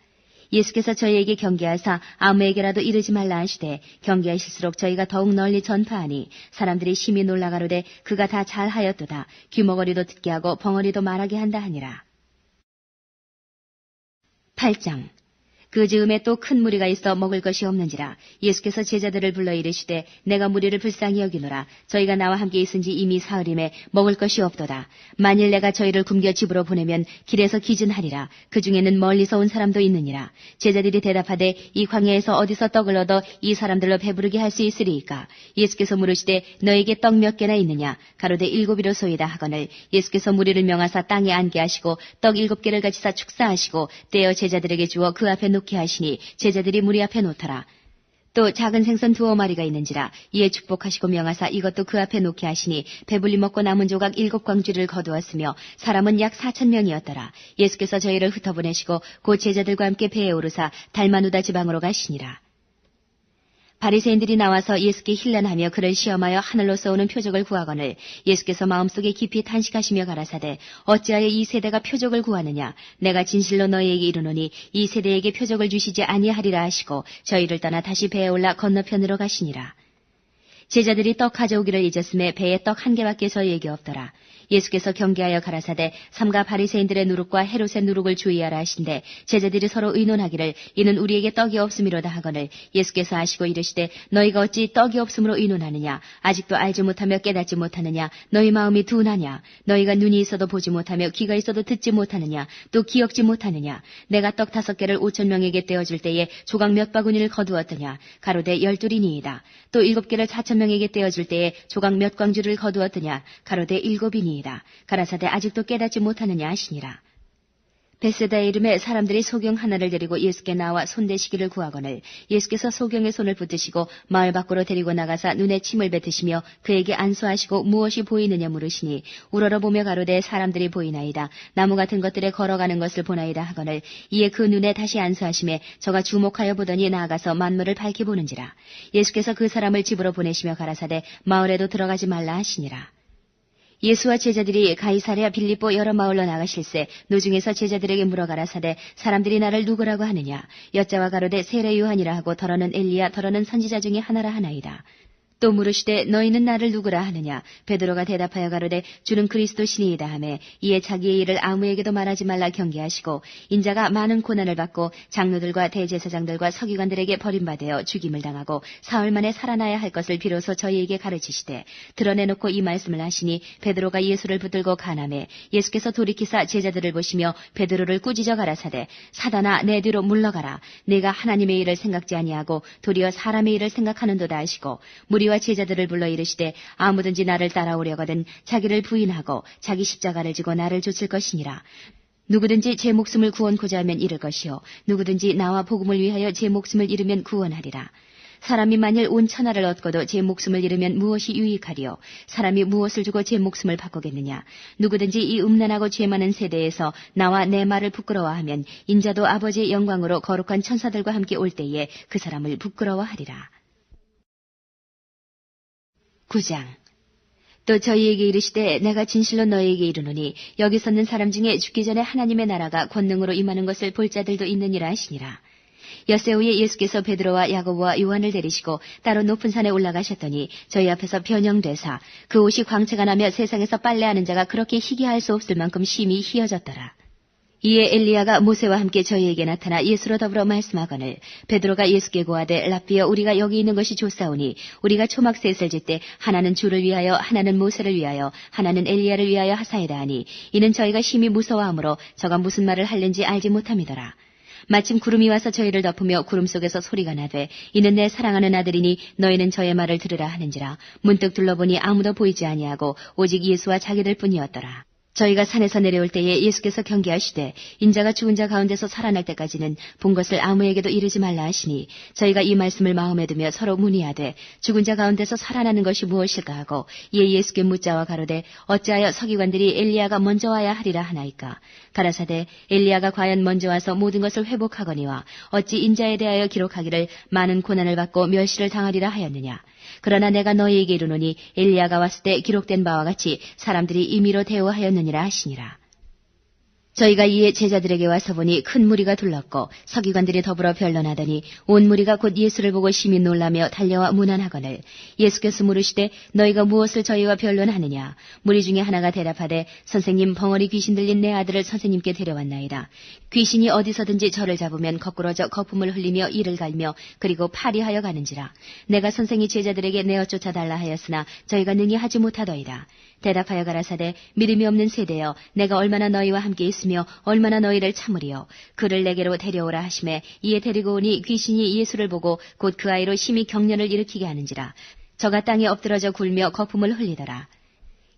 예수께서 저희에게 경계하사 아무에게라도 이르지 말라 하시되 경계하실수록 저희가 더욱 널리 전파하니 사람들이 심히 놀라가로되 그가 다 잘하였도다. 귀머거리도 듣게 하고 벙어리도 말하게 한다 하니라. 8장. 그 즈음에 또 큰 무리가 있어 먹을 것이 없는지라. 예수께서 제자들을 불러 이르시되 내가 무리를 불쌍히 여기노라. 저희가 나와 함께 있은지 이미 사흘임에 먹을 것이 없도다. 만일 내가 저희를 굶겨 집으로 보내면 길에서 기진하리라. 그 중에는 멀리서 온 사람도 있느니라. 제자들이 대답하되 이 광야에서 어디서 떡을 얻어 이 사람들로 배부르게 할 수 있으리이까. 예수께서 물으시되 너에게 떡 몇 개나 있느냐. 가로되 7이로소이다 하거늘 예수께서 무리를 명하사 땅에 앉게 하시고 떡 7개를 가지사 축사하시고 떼어 제자들에게 주어 그 앞에 놓게 하시니 제자들이 무리 앞에 놓더라. 또 작은 생선 2마리가 있는지라. 이에 축복하시고 명하사 이것도 그 앞에 놓게 하시니 배불리 먹고 남은 조각 7광주를 거두었으며 사람은 약 4,000명이었더라. 예수께서 저희를 흩어보내시고 곧 제자들과 함께 배에 오르사 달마누다 지방으로 가시니라. 바리새인들이 나와서 예수께 힐난하며 그를 시험하여 하늘로서 오는 표적을 구하거늘 예수께서 마음속에 깊이 탄식하시며 가라사대 어찌하여 이 세대가 표적을 구하느냐. 내가 진실로 너희에게 이르노니 이 세대에게 표적을 주시지 아니하리라 하시고 저희를 떠나 다시 배에 올라 건너편으로 가시니라. 제자들이 떡 가져오기를 잊었음에 배에 떡 1개밖에 저희에게 없더라. 예수께서 경계하여 가라사대 삼가 바리새인들의 누룩과 헤롯의 누룩을 주의하라 하신대 제자들이 서로 의논하기를 이는 우리에게 떡이 없음이로다 하거늘 예수께서 아시고 이르시되 너희가 어찌 떡이 없음으로 의논하느냐. 아직도 알지 못하며 깨닫지 못하느냐. 너희 마음이 둔하냐. 너희가 눈이 있어도 보지 못하며 귀가 있어도 듣지 못하느냐. 또 기억지 못하느냐. 내가 떡 5개를 5,000명에게 떼어줄 때에 조각 몇 바구니를 거두었더냐. 가로되 12이니이다. 또 7개를 4,000명에게 떼어줄 때에 조각 몇 광주를 거두었더냐. 가로되 7이니이다. 가라사대 아직도 깨닫지 못하느냐 하시니라. 베세다의 이름에 사람들이 소경 하나를 데리고 예수께 나와 손대시기를 구하거늘 예수께서 소경의 손을 붙드시고 마을 밖으로 데리고 나가사 눈에 침을 뱉으시며 그에게 안수하시고 무엇이 보이느냐 물으시니 우러러보며 가로되 사람들이 보이나이다. 나무 같은 것들에 걸어가는 것을 보나이다 하거늘 이에 그 눈에 다시 안수하심에 저가 주목하여 보더니 나아가서 만물을 밝히 보는지라. 예수께서 그 사람을 집으로 보내시며 가라사대 마을에도 들어가지 말라 하시니라. 예수와 제자들이 가이사랴 빌립보 여러 마을로 나가실새 노중에서 제자들에게 물어가라사대 사람들이 나를 누구라고 하느냐. 여자와 가로되 세례 요한이라 하고 더러는 엘리야 더러는 선지자 중에 하나라 하나이다. 또 물으시되 너희는 나를 누구라 하느냐. 베드로가 대답하여 가로되 주는 그리스도시니이다 하매 이에 자기의 일을 아무에게도 말하지 말라 경계하시고 인자가 많은 고난을 받고 장로들과 대제사장들과 서기관들에게 버림받아 죽임을 당하고 사흘 만에 살아나야 할 것을 비로소 저희에게 가르치시되 드러내놓고 이 말씀을 하시니 베드로가 예수를 붙들고 가나매 예수께서 돌이키사 제자들을 보시며 베드로를 꾸짖어 가라사대 사단아 내 뒤로 물러가라. 내가 하나님의 일을 생각지 아니하고 도리어 사람의 일을 생각하는도다 하시고 무리와 제자들을 불러 이르시되 아무든지 나를 따라오려거든 자기를 부인하고 자기 십자가를 지고 나를 좇을 것이니라. 누구든지 제 목숨을 구원코자 하면 잃을 것이요 누구든지 나와 복음을 위하여 제 목숨을 잃으면 구원하리라. 사람이 만일 온 천하를 얻고도 제 목숨을 잃으면 무엇이 유익하리요. 사람이 무엇을 주고 제 목숨을 바꾸겠느냐. 누구든지 이 음란하고 죄 많은 세대에서 나와 내 말을 부끄러워하면 인자도 아버지의 영광으로 거룩한 천사들과 함께 올 때에 그 사람을 부끄러워하리라. 9장. 또 저희에게 이르시되 내가 진실로 너희에게 이르노니 여기 섰는 사람 중에 죽기 전에 하나님의 나라가 권능으로 임하는 것을 볼 자들도 있느니라 하시니라. 엿새 후에 예수께서 베드로와 야고보와 요한을 데리시고 따로 높은 산에 올라가셨더니 저희 앞에서 변형되사 그 옷이 광채가 나며 세상에서 빨래하는 자가 그렇게 희귀할 수 없을 만큼 심히 희어졌더라. 이에 엘리야가 모세와 함께 저희에게 나타나 예수로 더불어 말씀하거늘 베드로가 예수께 고하되 랍비여 우리가 여기 있는 것이 좋사오니 우리가 초막셋을 짓되 하나는 주를 위하여 하나는 모세를 위하여 하나는 엘리야를 위하여 하사이다 하니 이는 저희가 심히 무서워하므로 저가 무슨 말을 할는지 알지 못함이더라. 마침 구름이 와서 저희를 덮으며 구름 속에서 소리가 나되 이는 내 사랑하는 아들이니 너희는 저의 말을 들으라 하는지라. 문득 둘러보니 아무도 보이지 아니하고 오직 예수와 자기들 뿐이었더라. 저희가 산에서 내려올 때에 예수께서 경계하시되 인자가 죽은 자 가운데서 살아날 때까지는 본 것을 아무에게도 이르지 말라 하시니 저희가 이 말씀을 마음에 두며 서로 문의하되 죽은 자 가운데서 살아나는 것이 무엇일까 하고 이에 예수께 묻자와 가로되 어찌하여 서기관들이 엘리야가 먼저 와야 하리라 하나이까. 가라사대 엘리야가 과연 먼저 와서 모든 것을 회복하거니와 어찌 인자에 대하여 기록하기를 많은 고난을 받고 멸시를 당하리라 하였느냐. 그러나 내가 너희에게 이르노니 엘리야가 왔을 때 기록된 바와 같이 사람들이 임의로 대우하였느니라 하시니라. 저희가 이에 제자들에게 와서 보니 큰 무리가 둘렀고 서기관들이 더불어 변론하더니 온 무리가 곧 예수를 보고 심히 놀라며 달려와 문안하거늘 예수께서 물으시되 너희가 무엇을 저희와 변론하느냐. 무리 중에 하나가 대답하되 선생님, 벙어리 귀신 들린 내 아들을 선생님께 데려왔나이다. 귀신이 어디서든지 저를 잡으면 거꾸러져 거품을 흘리며 이를 갈며 그리고 파리하여 가는지라. 내가 선생이 제자들에게 내어 쫓아달라 하였으나 저희가 능히 하지 못하더이다. 대답하여 가라사대 믿음이 없는 세대여, 내가 얼마나 너희와 함께 있으며 얼마나 너희를 참으리요. 그를 내게로 데려오라 하시매 이에 데리고 오니 귀신이 예수를 보고 곧 그 아이로 심히 경련을 일으키게 하는지라. 저가 땅에 엎드러져 굴며 거품을 흘리더라.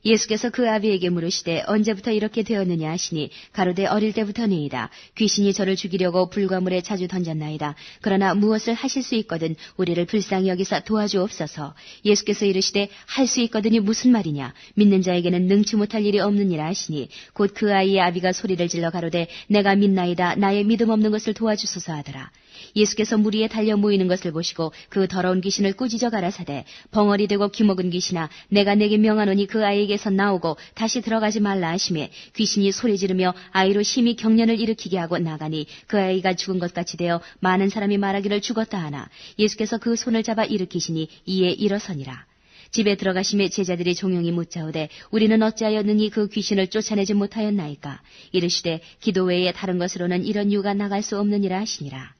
예수께서 그 아비에게 물으시되 언제부터 이렇게 되었느냐 하시니 가로되 어릴 때부터니이다. 귀신이 저를 죽이려고 불과 물에 자주 던졌나이다. 그러나 무엇을 하실 수 있거든 우리를 불쌍히 여기사 도와주옵소서. 예수께서 이르시되 할 수 있거든이 무슨 말이냐. 믿는 자에게는 능치 못할 일이 없느니라 하시니 곧 그 아이의 아비가 소리를 질러 가로되 내가 믿나이다. 나의 믿음 없는 것을 도와주소서 하더라. 예수께서 무리에 달려 모이는 것을 보시고 그 더러운 귀신을 꾸짖어 가라사대 벙어리 되고 기먹은 귀신아, 내가 내게 명하노니 그 아이에게서 나오고 다시 들어가지 말라 하시매 귀신이 소리 지르며 아이로 심히 경련을 일으키게 하고 나가니 그 아이가 죽은 것 같이 되어 많은 사람이 말하기를 죽었다 하나 예수께서 그 손을 잡아 일으키시니 이에 일어서니라. 집에 들어가심에 제자들이 종용이 묻자오되 우리는 어찌하여 능히 그 귀신을 쫓아내지 못하였나이까. 이르시되 기도 외에 다른 것으로는 이런 유가 나갈 수 없느니라 하시니라.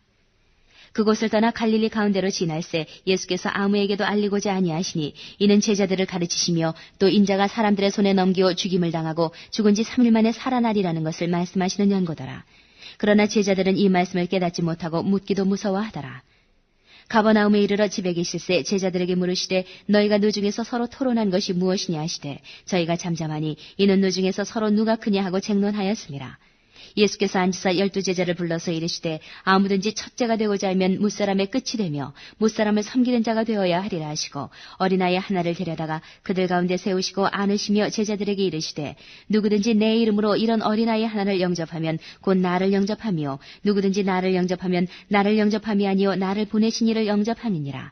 그곳을 떠나 갈릴리 가운데로 지날새 예수께서 아무에게도 알리고자 아니하시니 이는 제자들을 가르치시며 또 인자가 사람들의 손에 넘기어 죽임을 당하고 죽은 지 3일 만에 살아나리라는 것을 말씀하시는 연고더라. 그러나 제자들은 이 말씀을 깨닫지 못하고 묻기도 무서워하더라. 가버나움에 이르러 집에 계실새 제자들에게 물으시되 너희가 노중에서 서로 토론한 것이 무엇이냐 하시되 저희가 잠잠하니 이는 노중에서 서로 누가 크냐 하고 쟁론하였습니다. 예수께서 앉으사 12 제자를 불러서 이르시되 아무든지 첫째가 되고자 하면 무사람의 끝이 되며 무사람을 섬기는 자가 되어야 하리라 하시고 어린아이 하나를 데려다가 그들 가운데 세우시고 안으시며 제자들에게 이르시되 누구든지 내 이름으로 이런 어린아이 하나를 영접하면 곧 나를 영접하며 누구든지 나를 영접하면 나를 영접함이 아니요 나를 보내신 이를 영접함이니라.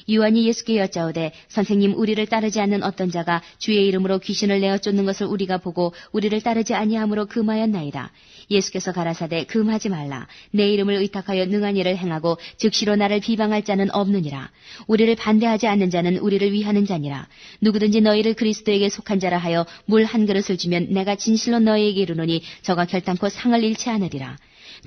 요한이 예수께 여짜오되 선생님, 우리를 따르지 않는 어떤 자가 주의 이름으로 귀신을 내어 쫓는 것을 우리가 보고 우리를 따르지 아니함으로 금하였나이다. 예수께서 가라사대 금하지 말라. 내 이름을 의탁하여 능한 일을 행하고 즉시로 나를 비방할 자는 없느니라. 우리를 반대하지 않는 자는 우리를 위하는 자니라. 누구든지 너희를 그리스도에게 속한 자라 하여 물 한 그릇을 주면 내가 진실로 너희에게 이르노니 저가 결단코 상을 잃지 않으리라.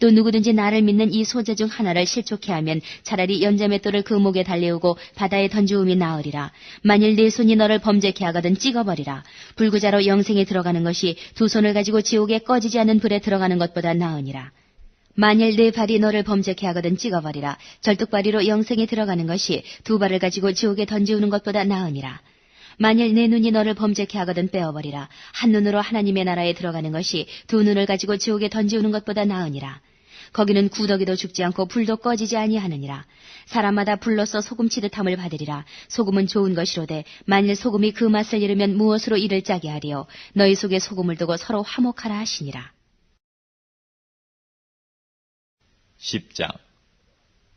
또 누구든지 나를 믿는 이 소재 중 하나를 실족해 하면 차라리 연자맷돌을 그 목에 달래우고 바다에 던지움이 나으리라. 만일 네 손이 너를 범죄케 하거든 찍어버리라. 불구자로 영생에 들어가는 것이 두 손을 가지고 지옥에 꺼지지 않는 불에 들어가는 것보다 나으니라. 만일 네 발이 너를 범죄케 하거든 찍어버리라. 절뚝발이로 영생에 들어가는 것이 두 발을 가지고 지옥에 던지우는 것보다 나으니라. 만일 내 눈이 너를 범죄케 하거든 빼어버리라. 한 눈으로 하나님의 나라에 들어가는 것이 두 눈을 가지고 지옥에 던지우는 것보다 나으니라. 거기는 구더기도 죽지 않고 불도 꺼지지 아니하느니라. 사람마다 불로써 소금치듯함을 받으리라. 소금은 좋은 것이로되 만일 소금이 그 맛을 잃으면 무엇으로 이를 짜게 하리요. 너희 속에 소금을 두고 서로 화목하라 하시니라. 10장.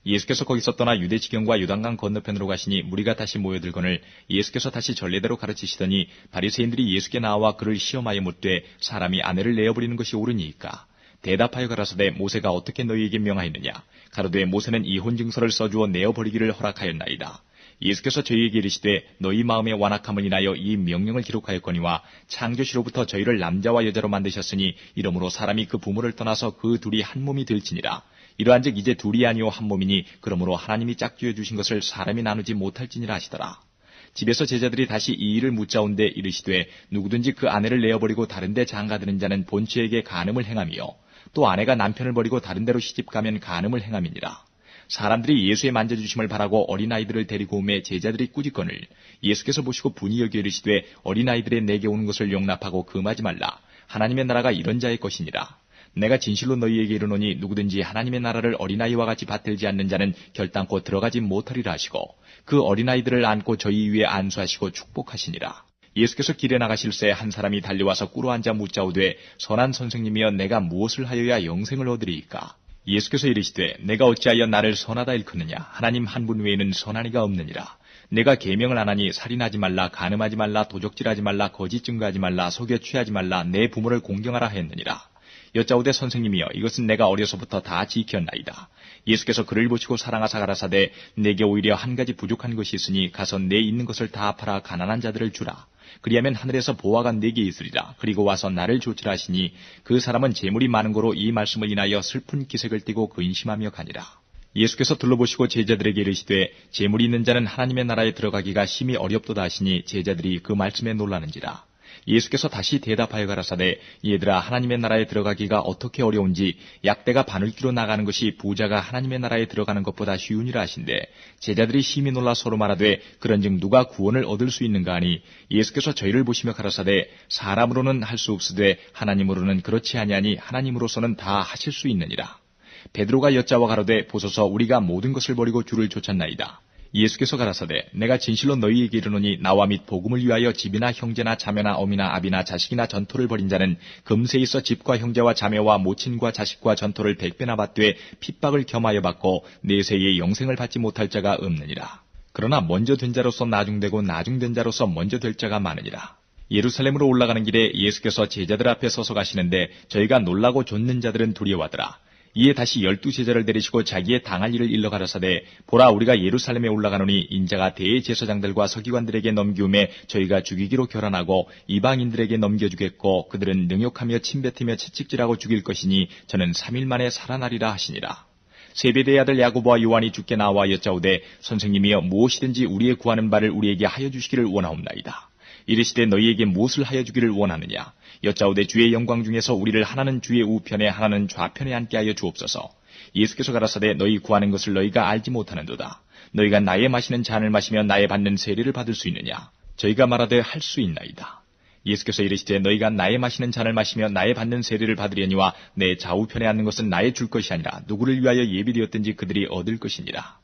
예수께서 거기서 떠나 유대 지경과 요단강 건너편으로 가시니 무리가 다시 모여들거늘 예수께서 다시 전례대로 가르치시더니 바리새인들이 예수께 나와 그를 시험하여 묻되 사람이 아내를 내어버리는 것이 옳으니이까. 대답하여 가라사대 모세가 어떻게 너희에게 명하였느냐. 가로되 모세는 이혼 증서를 써주어 내어버리기를 허락하였나이다. 예수께서 저희에게 이르시되 너희 마음의 완악함을 인하여 이 명령을 기록하였거니와 창조시로부터 저희를 남자와 여자로 만드셨으니 이러므로 사람이 그 부모를 떠나서 그 둘이 한 몸이 될지니라. 이러한즉 이제 둘이 아니오 한 몸이니 그러므로 하나님이 짝지어 주신 것을 사람이 나누지 못할지니라 하시더라. 집에서 제자들이 다시 이 일을 묻자온데 이르시되 누구든지 그 아내를 내어버리고 다른 데 장가드는 자는 본처에게 간음을 행하며 또 아내가 남편을 버리고 다른 데로 시집가면 간음을 행함이니라. 사람들이 예수의 만져주심을 바라고 어린아이들을 데리고 오매 제자들이 꾸짖거늘 예수께서 보시고 분이 여겨 이르시되 어린아이들의 내게 오는 것을 용납하고 금하지 말라. 하나님의 나라가 이런 자의 것이니라. 내가 진실로 너희에게 이르노니 누구든지 하나님의 나라를 어린아이와 같이 받들지 않는 자는 결단코 들어가지 못하리라 하시고 그 어린아이들을 안고 저희 위에 안수하시고 축복하시니라. 예수께서 길에 나가실새 한 사람이 달려와서 꿇어 앉아 묻자오되 선한 선생님이여 내가 무엇을 하여야 영생을 얻으리이까. 예수께서 이르시되 내가 어찌하여 나를 선하다 일컫느냐. 하나님 한 분 외에는 선한 이가 없느니라. 내가 계명을 안 하니 살인하지 말라, 간음하지 말라, 도적질하지 말라, 거짓 증거하지 말라, 속여 취하지 말라, 내 부모를 공경하라 하였느니라. 여짜오되 선생님이여 이것은 내가 어려서부터 다 지켰나이다. 예수께서 그를 보시고 사랑하사 가라사대 내게 오히려 한 가지 부족한 것이 있으니 가서 내 있는 것을 다 팔아 가난한 자들을 주라. 그리하면 하늘에서 보화가 내게 있으리라. 그리고 와서 나를 좇으라 하시니 그 사람은 재물이 많은 거로 이 말씀을 인하여 슬픈 기색을 띠고 근심하며 가니라. 예수께서 둘러보시고 제자들에게 이르시되 재물이 있는 자는 하나님의 나라에 들어가기가 심히 어렵도다 하시니 제자들이 그 말씀에 놀라는지라. 예수께서 다시 대답하여 가라사대 얘들아 하나님의 나라에 들어가기가 어떻게 어려운지 약대가 바늘기로 나가는 것이 부자가 하나님의 나라에 들어가는 것보다 쉬우니라 하신대 제자들이 심히 놀라 서로 말하되 그런즉 누가 구원을 얻을 수 있는가 하니 예수께서 저희를 보시며 가라사대 사람으로는 할 수 없으되 하나님으로는 그렇지 아니하니 하나님으로서는 다 하실 수 있느니라. 베드로가 여짜와 가로되 보소서 우리가 모든 것을 버리고 주를 쫓았나이다. 예수께서 가라사대 내가 진실로 너희에게 이르노니 나와 및 복음을 위하여 집이나 형제나 자매나 어미나 아비나 자식이나 전토를 벌인 자는 금세 있어 집과 형제와 자매와 모친과 자식과 전토를 100배나 받되 핍박을 겸하여 받고 내세에 영생을 받지 못할 자가 없느니라. 그러나 먼저 된 자로서 나중되고 나중된 자로서 먼저 될 자가 많으니라. 예루살렘으로 올라가는 길에 예수께서 제자들 앞에 서서 가시는데 저희가 놀라고 좇는 자들은 두려워하더라. 이에 다시 12제자를 데리시고 자기의 당할 일을 일러 가라사대 보라 우리가 예루살렘에 올라가노니 인자가 대제사장들과 서기관들에게 넘기움에 저희가 죽이기로 결단하고 이방인들에게 넘겨주겠고 그들은 능욕하며 침뱉으며 채찍질하고 죽일 것이니 저는 3일 만에 살아나리라 하시니라. 세베대의 아들 야고보와 요한이 주께 나와 여짜오되 선생님이여 무엇이든지 우리의 구하는 바를 우리에게 하여 주시기를 원하옵나이다. 이르시되 너희에게 무엇을 하여 주기를 원하느냐. 여짜오되 주의 영광 중에서 우리를 하나는 주의 우편에 하나는 좌편에 앉게 하여 주옵소서. 예수께서 가라사대 너희 구하는 것을 너희가 알지 못하는도다. 너희가 나의 마시는 잔을 마시며 나의 받는 세례를 받을 수 있느냐. 저희가 말하되 할 수 있나이다. 예수께서 이르시되 너희가 나의 마시는 잔을 마시며 나의 받는 세례를 받으려니와 내 좌우편에 앉는 것은 나의 줄 것이 아니라 누구를 위하여 예비되었든지 그들이 얻을 것이니라.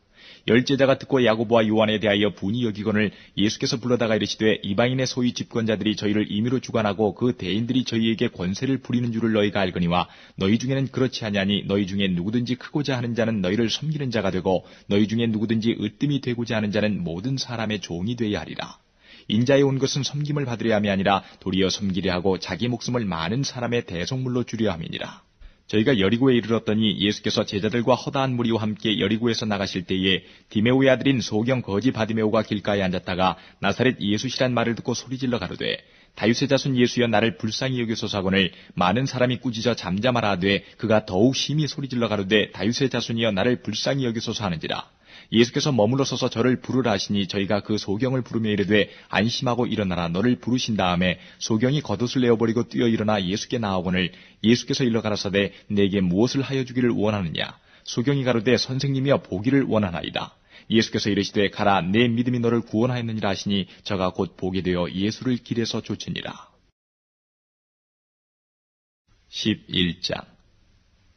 10제자가 듣고 야고보와 요한에 대하여 분이 여기거늘 예수께서 불러다가 이르시되 이방인의 소위 집권자들이 저희를 임의로 주관하고 그 대인들이 저희에게 권세를 부리는 줄을 너희가 알거니와 너희 중에는 그렇지 아니하니 너희 중에 누구든지 크고자 하는 자는 너희를 섬기는 자가 되고 너희 중에 누구든지 으뜸이 되고자 하는 자는 모든 사람의 종이 되어야 하리라. 인자에 온 것은 섬김을 받으려 함이 아니라 도리어 섬기려 하고 자기 목숨을 많은 사람의 대속물로 주려 함이니라. 저희가 여리고에 이르렀더니 예수께서 제자들과 허다한 무리와 함께 여리고에서 나가실 때에 디메오의 아들인 소경 거지 바디메오가 길가에 앉았다가 나사렛 예수시란 말을 듣고 소리질러 가로되 다윗의 자손 예수여 나를 불쌍히 여기소서 하거늘 많은 사람이 꾸짖어 잠잠하라 하되 그가 더욱 심히 소리질러 가로되 다윗의 자손이여 나를 불쌍히 여기소서 하는지라. 예수께서 머물러 서서 저를 부르라 하시니 저희가 그 소경을 부르며 이르되 안심하고 일어나라 너를 부르신 다음에 소경이 겉옷을 내어버리고 뛰어 일어나 예수께 나아오거늘 예수께서 일러 가라사대 내게 무엇을 하여 주기를 원하느냐. 소경이 가로되 선생님이여 보기를 원하나이다. 예수께서 이르시되 가라 내 믿음이 너를 구원하였느니라 하시니 저가 곧 보게 되어 예수를 길에서 쫓으니라. 11장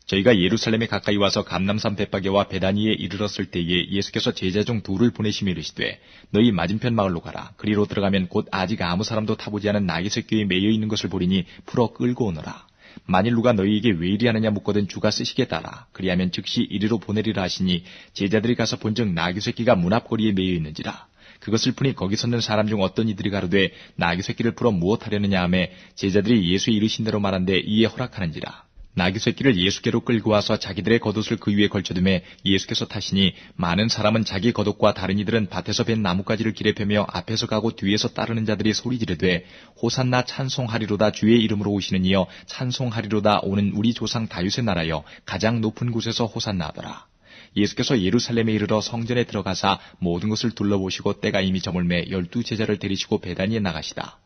저희가 예루살렘에 가까이 와서 감람산 벳바게와 베다니에 이르렀을 때에 예수께서 제자 중 둘을 보내시며 이르시되 너희 맞은편 마을로 가라. 그리로 들어가면 곧 아직 아무 사람도 타보지 않은 나귀 새끼에 매여 있는 것을 보리니 풀어 끌고 오너라. 만일 누가 너희에게 왜 이리하느냐 묻거든 주가 쓰시겠다라. 그리하면 즉시 이리로 보내리라 하시니 제자들이 가서 본즉 나귀 새끼가 문 앞거리에 매여 있는지라. 그것을 푸니 거기 섰는 사람 중 어떤 이들이 가로되 나귀 새끼를 풀어 무엇하려느냐 하매 제자들이 예수의 이르신 대로 말한데 이에 허락하는지라. 나귀 새끼를 예수께로 끌고 와서 자기들의 겉옷을 그 위에 걸쳐두매 예수께서 타시니 많은 사람은 자기 겉옷과 다른 이들은 밭에서 벤 나뭇가지를 길에 펴며 앞에서 가고 뒤에서 따르는 자들이 소리 지르되 호산나 찬송하리로다 주의 이름으로 오시는 이여 찬송하리로다 오는 우리 조상 다윗의 나라여 가장 높은 곳에서 호산나 하더라. 예수께서 예루살렘에 이르러 성전에 들어가사 모든 것을 둘러보시고 때가 이미 저물매 12제자를 데리시고 베다니에 나가시다.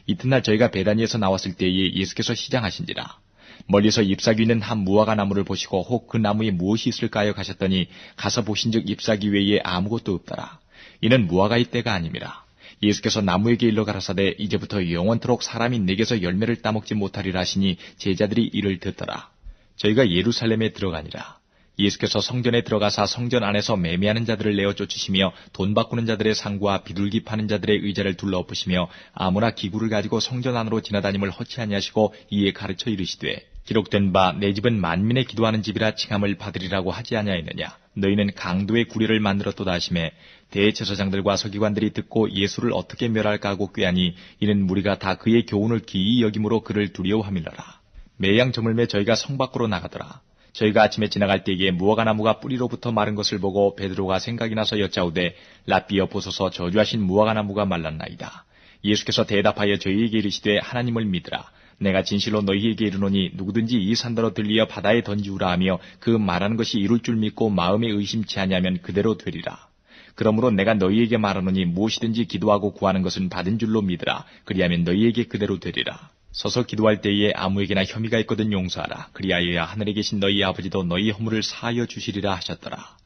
이튿날 저희가 베다니에서 나왔을 때에 예수께서 시장하신지라. 멀리서 잎사귀 있는 한 무화과 나무를 보시고 혹 그 나무에 무엇이 있을까 하여 가셨더니 가서 보신즉 잎사귀 외에 아무것도 없더라. 이는 무화과의 때가 아님이라. 예수께서 나무에게 일러 가라사대 이제부터 영원토록 사람이 내게서 열매를 따먹지 못하리라 하시니 제자들이 이를 듣더라. 저희가 예루살렘에 들어가니라. 예수께서 성전에 들어가사 성전 안에서 매매하는 자들을 내어 쫓으시며 돈 바꾸는 자들의 상과 비둘기 파는 자들의 의자를 둘러엎으시며 아무나 기구를 가지고 성전 안으로 지나다님을 허치 아니하시고 이에 가르쳐 이르시되 기록된 바 내 집은 만민의 기도하는 집이라 칭함을 받으리라고 하지 아니하였느냐. 너희는 강도의 구례를 만들었도다 하시매 대제사장들과 서기관들이 듣고 예수를 어떻게 멸할까 하고 꾀하니 이는 무리가 다 그의 교훈을 기이 여김으로 그를 두려워함이러라. 매양 저물매 저희가 성 밖으로 나가더라. 저희가 아침에 지나갈 때에 무화과나무가 뿌리로부터 마른 것을 보고 베드로가 생각이 나서 여짜오되 랍비여 보소서 저주하신 무화과나무가 말랐나이다. 예수께서 대답하여 저희에게 이르시되 하나님을 믿으라. 내가 진실로 너희에게 이르노니 누구든지 이 산더러 들리어 바다에 던지우라 하며 그 말하는 것이 이룰 줄 믿고 마음에 의심치 아니하면 그대로 되리라. 그러므로 내가 너희에게 말하노니 무엇이든지 기도하고 구하는 것은 받은 줄로 믿으라. 그리하면 너희에게 그대로 되리라. 서서 기도할 때에 아무에게나 혐의가 있거든 용서하라. 그리하여야 하늘에 계신 너희 아버지도 너희 허물을 사하여 주시리라 하셨더라.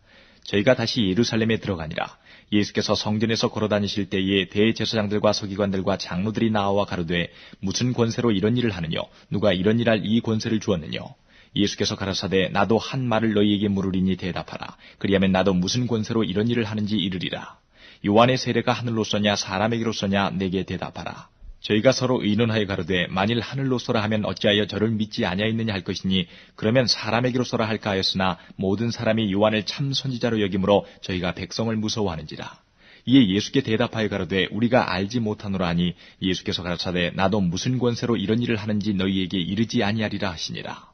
저희가 다시 예루살렘에 들어가니라. 예수께서 성전에서 걸어다니실 때에 대제사장들과 서기관들과 장로들이 나와 가로되 무슨 권세로 이런 일을 하느뇨? 누가 이런 일할 이 권세를 주었느뇨? 예수께서 가라사대 나도 한 말을 너희에게 물으리니 대답하라. 그리하면 나도 무슨 권세로 이런 일을 하는지 이르리라. 요한의 세례가 하늘로서냐 사람에게로서냐 내게 대답하라. 저희가 서로 의논하여 가로되 만일 하늘로서라 하면 어찌하여 저를 믿지 아니하였느냐 할 것이니 그러면 사람에게로서라 할까 하였으나 모든 사람이 요한을 참 선지자로 여김으로 저희가 백성을 무서워하는지라. 이에 예수께 대답하여 가로되 우리가 알지 못하노라 하니 예수께서 가라사대 나도 무슨 권세로 이런 일을 하는지 너희에게 이르지 아니하리라 하시니라.